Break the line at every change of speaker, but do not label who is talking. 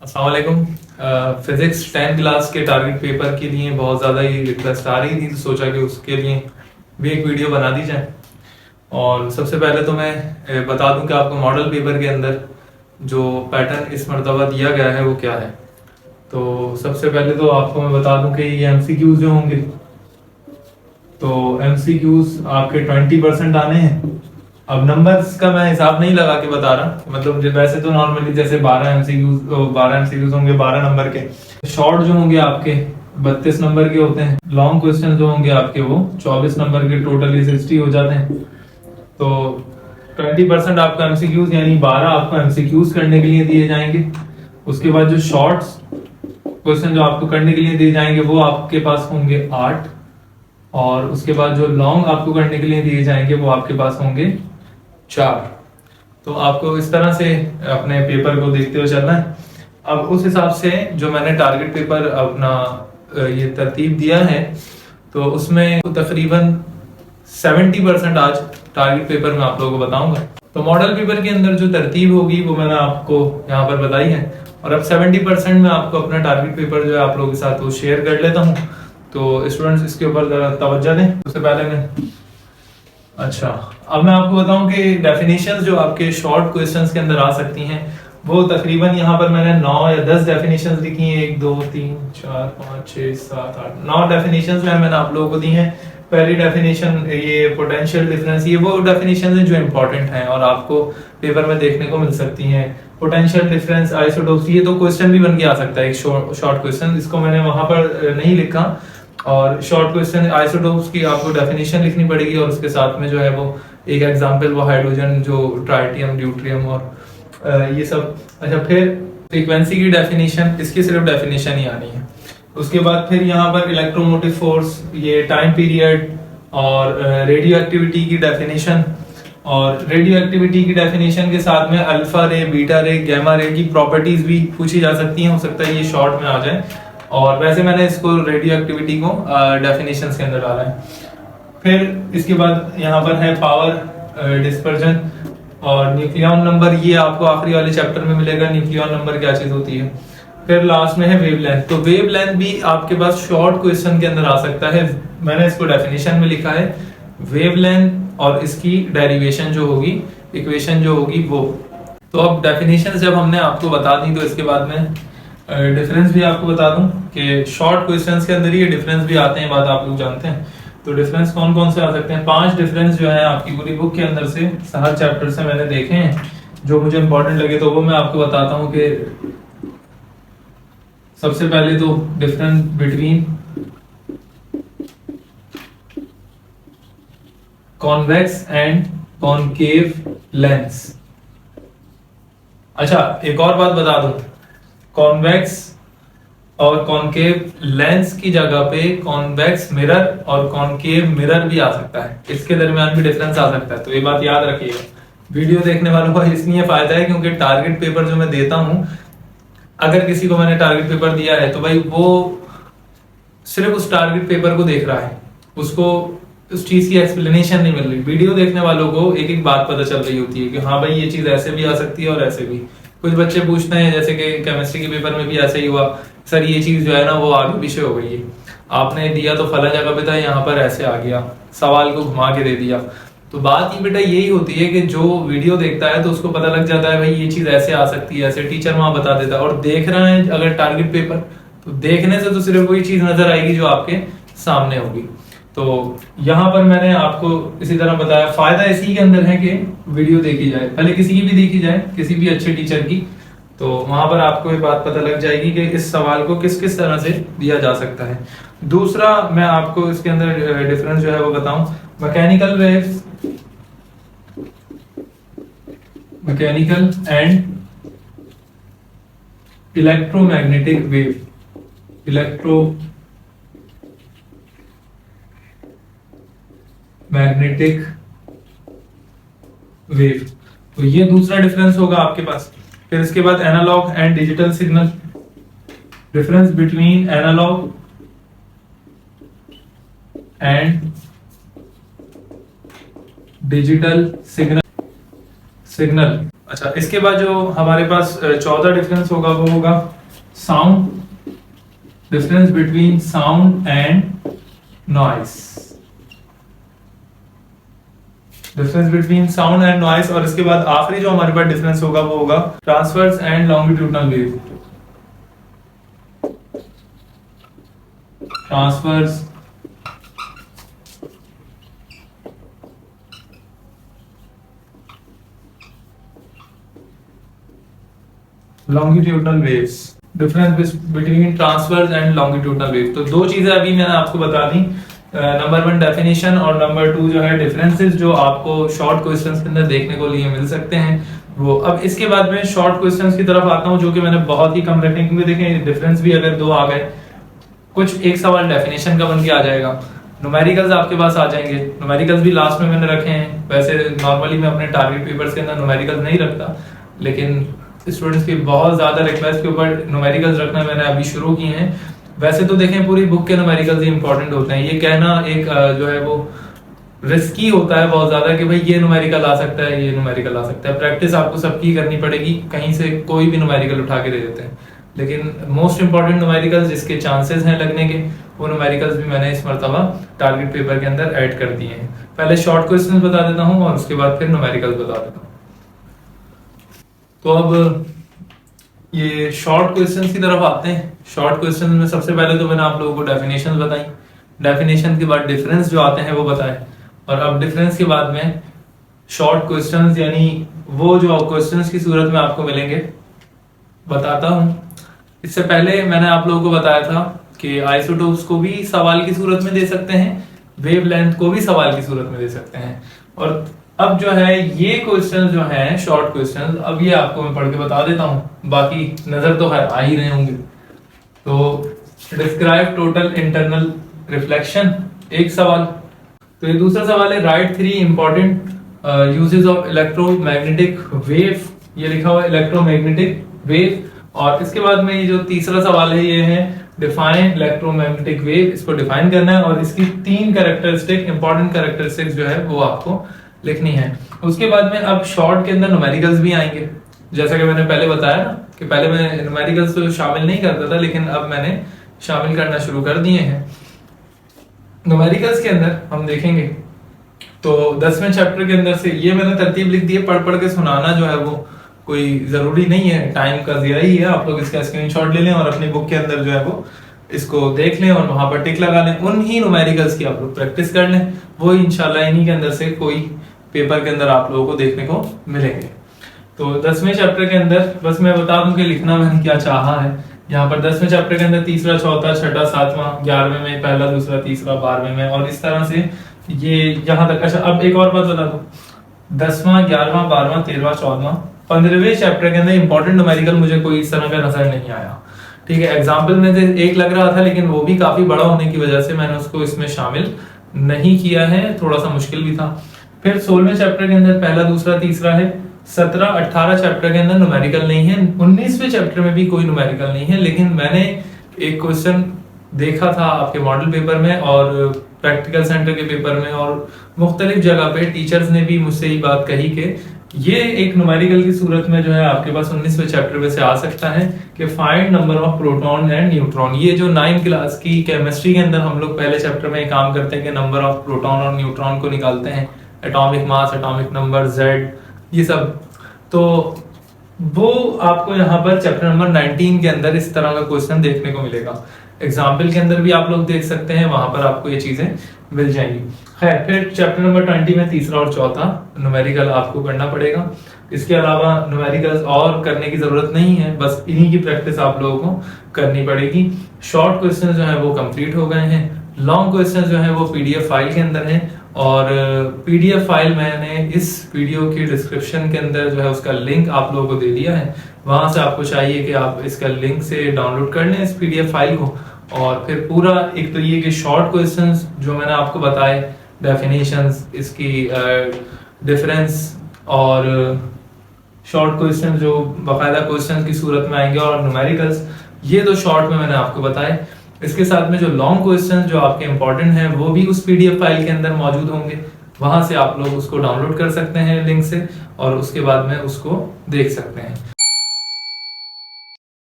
अस्सलाम वालेकुम। Physics 10th class के टारगेट पेपर के लिए बहुत ज़्यादा ही रिक्वेस्ट आ रही थी, तो सोचा कि उसके लिए भी एक वीडियो बना दी जाए। और सबसे पहले तो मैं बता दूं कि आपको मॉडल पेपर के अंदर जो पैटर्न इस मरतबा दिया गया है वो क्या है। तो सबसे पहले तो आपको मैं बता दूं कि ये MCQs जो होंगे, तो MCQs आपके 20% आने हैं। अब नंबर्स का मैं हिसाब नहीं लगा के बता रहा, मतलब वैसे तो नॉर्मली जैसे 12 MCQs होंगे 12 नंबर के। शॉर्ट जो होंगे आपके 32 नंबर के होते हैं। लॉन्ग क्वेश्चन जो होंगे आपके वो 24 नंबर के, टोटली 60 हो जाते हैं। तो 20% आपका MCQs यानी 12 आपको MCQs करने के लिए दिए जाएंगे। उसके बाद जो शॉर्ट्स क्वेश्चन जो आपको करने के लिए दिए जाएंगे वो आपके पास होंगे 8। और उसके बाद जो लॉन्ग आपको करने के लिए दिए जाएंगे वो आपके पास होंगे 4। तो आपको इस तरह से अपने पेपर को देखते हुए चलना है। अब उस हिसाब से जो मैंने टारगेट पेपर अपना ये तरतीब दिया है, तो उसमें तकरीबन 70% आज टारगेट पेपर में आप लोगों को बताऊंगा। तो मॉडल पेपर के अंदर जो तरतीब होगी वो मैंने आपको यहाँ पर बताई है। और अब 70% में आपको अपना टारगेट पेपर जो है आप लोगों के साथ वो शेयर कर लेता हूँ। तो स्टूडेंट्स इसके ऊपर जरा तवज्जो दें। उससे पहले मैं अब मैं आपको बताऊं कि डेफिनेशंस जो आपके शॉर्ट क्वेश्चंस के अंदर आ सकती हैं वो तकरीबन यहाँ पर मैंने 9 या 10 डेफिनेशंस लिखी हैं। 1 2 3 4 5 6 7 8 9 डेफिनेशंस मैंने आप लोगों को दी हैं। पहली डेफिनेशन ये पोटेंशियल डिफरेंस, ये वो डेफिनेशन है जो इंपॉर्टेंट हैं और आपको पेपर में देखने को मिल सकती हैं। पोटेंशियल डिफरेंस, आइसोटोप्स, ये तो क्वेश्चन भी बन के आ सकता है, एक शॉर्ट क्वेश्चन, इसको मैंने वहां पर नहीं लिखा। और शॉर्ट क्वेश्चन आइसोटोप्स की आपको डेफिनेशन लिखनी पड़ेगी और उसके साथ में जो है वो एक एग्जांपल, वो हाइड्रोजन जो ट्राइटियम, ड्यूट्रियम और ये सब। अच्छा, फिर फ्रीक्वेंसी की डेफिनेशन, इसकी सिर्फ डेफिनेशन ही आनी है। उसके बाद फिर यहाँ पर इलेक्ट्रोमोटिव फोर्स, ये टाइम पीरियड और रेडियो एक्टिविटी की डेफिनेशन। और रेडियो एक्टिविटी की डेफिनेशन के साथ में अल्फा रे, बीटा रे, गैमा रे की प्रॉपर्टीज भी पूछी जा सकती हैं। हो सकता है ये शॉर्ट में आ जाए। और वैसे मैंने इसको रेडियो एक्टिविटी को डेफिनेशंस के अंदर डाला है। फिर इसके बाद यहाँ पर है पावर डिस्पर्जन और न्यूक्लियन नंबर, ये आपको आखिरी वाले चैप्टर में मिलेगा, न्यूक्लियन नंबर क्या चीज होती है। फिर लास्ट में है वेवलेंथ। तो वेवलेंथ भी आपके पास शॉर्ट क्वेश्चन के अंदर आ सकता है। मैंने इसको डेफिनेशन में लिखा है वेवलेंथ और इसकी डेरिवेशन जो होगी, इक्वेशन जो होगी वो। तो अब डेफिनेशन जब हमने आपको बता दी, तो इसके बाद में डिफरेंस भी आपको बता दूं कि शॉर्ट क्वेश्चंस के अंदर ये डिफरेंस भी आते हैं, बात आप लोग जानते हैं। तो डिफरेंस कौन कौन से आ सकते हैं? 5 डिफरेंस जो है आपकी पूरी बुक के अंदर से, हर चैप्टर से मैंने देखे हैं जो मुझे इंपॉर्टेंट लगे, तो वो मैं आपको बताता हूँ। कि सबसे पहले तो difference between convex and concave lens. अच्छा, एक और बात बता दूं, कॉन्वेक्स और कॉनकेव लेंस की जगह पे कॉन्वेक्स मिरर और कॉनकेव मिरर भी आ सकता है, इसके दरमियान भी डिफरेंस आ सकता है। तो ये बात याद रखिएगा। वीडियो देखने वालों को इसलिए फायदा है क्योंकि टारगेट पेपर जो मैं देता हूं, अगर किसी को मैंने टारगेट पेपर दिया है तो भाई वो सिर्फ उस टारगेट पेपर को देख रहा है, उसको उस चीज की एक्सप्लेनेशन नहीं मिल रही। वीडियो देखने वालों को एक एक बात पता चल रही होती है कि हाँ भाई ये चीज ऐसे भी आ सकती है और ऐसे भी। कुछ बच्चे पूछते हैं, जैसे कि केमिस्ट्री के पेपर में भी ऐसे ही हुआ, सर ये चीज जो है ना वो आगे पीछे हो गई है, आपने दिया तो फला जगह पे था, यहाँ पर ऐसे आ गया, सवाल को घुमा के दे दिया। तो बात ये बेटा यही होती है कि जो वीडियो देखता है तो उसको पता लग जाता है भाई ये चीज ऐसे आ सकती है, ऐसे टीचर वहां बता देता है। और देख रहा है अगर टारगेट पेपर, तो देखने से तो सिर्फ वही चीज नजर आएगी जो आपके सामने होगी। तो यहाँ पर मैंने आपको इसी तरह बताया, फायदा इसी के अंदर है कि वीडियो देखी जाए, पहले किसी की भी देखी जाए, किसी भी अच्छे टीचर की, तो वहां पर आपको ये बात पता लग जाएगी कि इस सवाल को किस किस तरह से दिया जा सकता है। दूसरा मैं आपको इसके अंदर डिफरेंस जो है वो बताऊं, mechanical waves, mechanical and electromagnetic wave, magnetic wave. तो ये दूसरा डिफरेंस होगा आपके पास। फिर इसके बाद analogue and digital signal, difference between analogue and digital signal. अच्छा, इसके बाद जो हमारे पास चौथा डिफरेंस होगा वो होगा sound, difference between sound and noise, difference between sound and noise. और इसके बाद आखिरी जो हमारे पास डिफरेंस होगा वो होगा transverse and longitudinal wave, transverse longitudinal waves, difference between transverse and longitudinal wave. तो दो चीजें अभी मैंने आपको बता दी, नंबर 1 डेफिनेशन और नंबर 2 जो है डिफरेंसेस जो आपको शॉर्ट क्वेश्चंस के अंदर देखने को लिए मिल सकते हैं वो। अब इसके बाद में शॉर्ट क्वेश्चंस की तरफ आता हूं जो कि मैंने बहुत ही कम रखने, क्योंकि देखें डिफरेंस भी अगर दो आ गए, कुछ एक सवाल डेफिनेशन का बन के आ जाएगा, न्यूमेरिकल्स आपके पास आ जाएंगे, न्यूमेरिकल्स भी लास्ट में मैंने रखे हैं। वैसे नॉर्मली मैं अपने टारगेट पेपर्स के अंदर न्यूमेरिकल्स नहीं रखता, लेकिन स्टूडेंट्स की बहुत ज्यादा रिक्वेस्ट के ऊपर न्यूमेरिकल्स रखना मैंने अभी शुरू किए हैं। वैसे तो देखें पूरी बुक के न्यूमेरिकल्स ही इंपॉर्टेंट होते हैं, ये कहना एक जो है वो रिस्की होता है बहुत ज्यादा कि भाई ये न्यूमेरिकल आ सकता है, ये न्यूमेरिकल आ सकता है। प्रैक्टिस आपको सबकी करनी पड़ेगी, कहीं से कोई भी न्यूमेरिकल उठा के दे देते हैं, लेकिन मोस्ट इंपॉर्टेंट न्यूमेरिकल्स जिसके चांसेस हैं लगने के, वो न्यूमेरिकल्स भी मैंने इस मरतबा टारगेट पेपर के अंदर ऐड कर दिए हैं। पहले शॉर्ट क्वेश्चंस बता देता हूँ और उसके बाद फिर न्यूमेरिकल्स बता देता हूँ। तो अब ये शॉर्ट क्वेश्चंस की तरफ आते हैं। शॉर्ट क्वेश्चंस में सबसे पहले तो मैंने आप लोगों को डेफिनेशन बताई, डेफिनेशन के बाद डिफरेंस जो आते हैं वो बताए, और अब डिफरेंस के बाद में शॉर्ट क्वेश्चंस यानी वो जो क्वेश्चंस की सूरत में आपको मिलेंगे बताता हूं। इससे पहले मैंने आप लोगों को बताया था कि आइसोटोप्स को भी सवाल की सूरत में दे सकते हैं, वेवलेंथ को भी सवाल की सूरत में दे सकते हैं। और अब जो है ये क्वेश्चन जो है शॉर्ट क्वेश्चन, अब ये आपको मैं पढ़ के बता देता हूं, बाकी नजर तो है आ ही रहे होंगे। तो डिस्क्राइब टोटल इंटरनल रिफ्लेक्शन एक सवाल। तो ये दूसरा सवाल है right 3 important uses of electromagnetic wave, ये लिखा हुआ है इलेक्ट्रोमैग्नेटिक वेव। और इसके बाद में ये जो तीसरा सवाल है ये है डिफाइन इलेक्ट्रोमैग्नेटिक वेव, इसको डिफाइन करना है और इसकी 3 कैरेक्टरिस्टिक इंपॉर्टेंट कैरेक्टरिस्टिक्स जो है वो आपको लिखनी है। उसके बाद में अब शॉर्ट के अंदर न्यूमेरिकल्स भी आएंगे, जैसा कि मैंने पहले बताया ना कि पहले मैं न्यूमेरिकल्स तो शामिल नहीं करता था, लेकिन अब मैंने शामिल करना शुरू कर दिए हैं। न्यूमेरिकल्स के अंदर हम देखेंगे तो 10वें चैप्टर के अंदर से ये मैंने तरतीब लिख दी है, पढ़ पढ़ के सुनाना जो है वो कोई जरूरी नहीं है, टाइम का ज़िया ही है। आप लोग इसका स्क्रीनशॉट ले लें और अपनी बुक के अंदर जो है वो इसको देख लें और वहां पर टिक लगा लें, उन ही न्यूमेरिकल्स की आप लोग प्रैक्टिस कर लें, वो इंशाल्लाह इन्हीं के अंदर से कोई पेपर के अंदर आप लोगों को देखने को मिलेंगे। तो 10वें चैप्टर के अंदर बस मैं बता दूं कि लिखना मैंने क्या चाहा है। यहाँ पर 10वें चैप्टर के अंदर तीसरा, चौथा, छठा, सातवां, 11वें में पहला, दूसरा, तीसरा, 12वें में, और इस तरह से ये यहाँ तक। अच्छा, अब एक और बात बता दूं, 10वां, 11वां, 12वां, 13वां, 14वां, 15वें चैप्टर के अंदर इंपॉर्टेंट न्यूमेरिकल मुझे कोई इस तरह का नजर नहीं आया। ठीक है, एग्जाम्पल में से एक लग रहा था, लेकिन वो भी काफी बड़ा होने की वजह से मैंने उसको इसमें शामिल नहीं किया है, थोड़ा सा मुश्किल भी था। फिर 16वें चैप्टर के अंदर पहला, दूसरा, तीसरा है। 17, 18 चैप्टर के अंदर न्यूमेरिकल नहीं है। 19वें चैप्टर में भी कोई न्यूमेरिकल नहीं है, लेकिन मैंने एक क्वेश्चन देखा था आपके मॉडल पेपर में और प्रैक्टिकल सेंटर के पेपर में और मुख्तलिफ जगह पे टीचर्स ने भी मुझसे ये बात कही कि ये एक न्यूमेरिकल की सूरत में जो है आपके पास 19वें चैप्टर में से आ सकता है कि find number of proton and neutron. ये जो 9th क्लास की केमिस्ट्री के अंदर हम लोग पहले चैप्टर में काम करते हैं कि नंबर ऑफ प्रोटॉन और न्यूट्रॉन को निकालते हैं, atomic mass, atomic number, Z, ये सब। तो वो आपको यहाँ पर चैप्टर नंबर 19 के अंदर इस तरह का क्वेश्चन देखने को मिलेगा। एग्जाम्पल के अंदर भी आप लोग देख सकते हैं, वहां पर आपको ये चीजें मिल जाएंगी। खैर, फिर चैप्टर नंबर 20 में तीसरा और चौथा न्यूमेरिकल आपको करना पड़ेगा। इसके अलावा न्यूमेरिकल्स और करने की जरूरत नहीं है, बस इन्हीं की प्रैक्टिस आप लोगों को करनी पड़ेगी। शॉर्ट क्वेश्चन जो है वो कंप्लीट हो गए हैं, लॉन्ग क्वेश्चन जो है वो पीडीएफ फाइल के अंदर है, और पीडीएफ फाइल मैंने इस वीडियो की डिस्क्रिप्शन के अंदर जो है उसका लिंक आप लोगों को दे दिया है। वहां से आपको चाहिए कि आप इसका लिंक से डाउनलोड कर लें इस पीडीएफ फाइल को, और फिर पूरा एक तो ये कि शॉर्ट क्वेश्चंस जो मैंने आपको बताए, डेफिनेशंस, इसकी डिफरेंस, और शॉर्ट क्वेश्चन जो बाकायदा क्वेश्चन की सूरत में आएंगे, और न्यूमेरिकल्स, ये तो शॉर्ट में मैंने आपको बताए। इसके साथ में जो लॉन्ग क्वेश्चन जो आपके इंपॉर्टेंट हैं वो भी उस पीडीएफ फाइल के अंदर मौजूद होंगे, वहां से आप लोग उसको डाउनलोड कर सकते हैं लिंक से, और उसके बाद में उसको देख सकते हैं।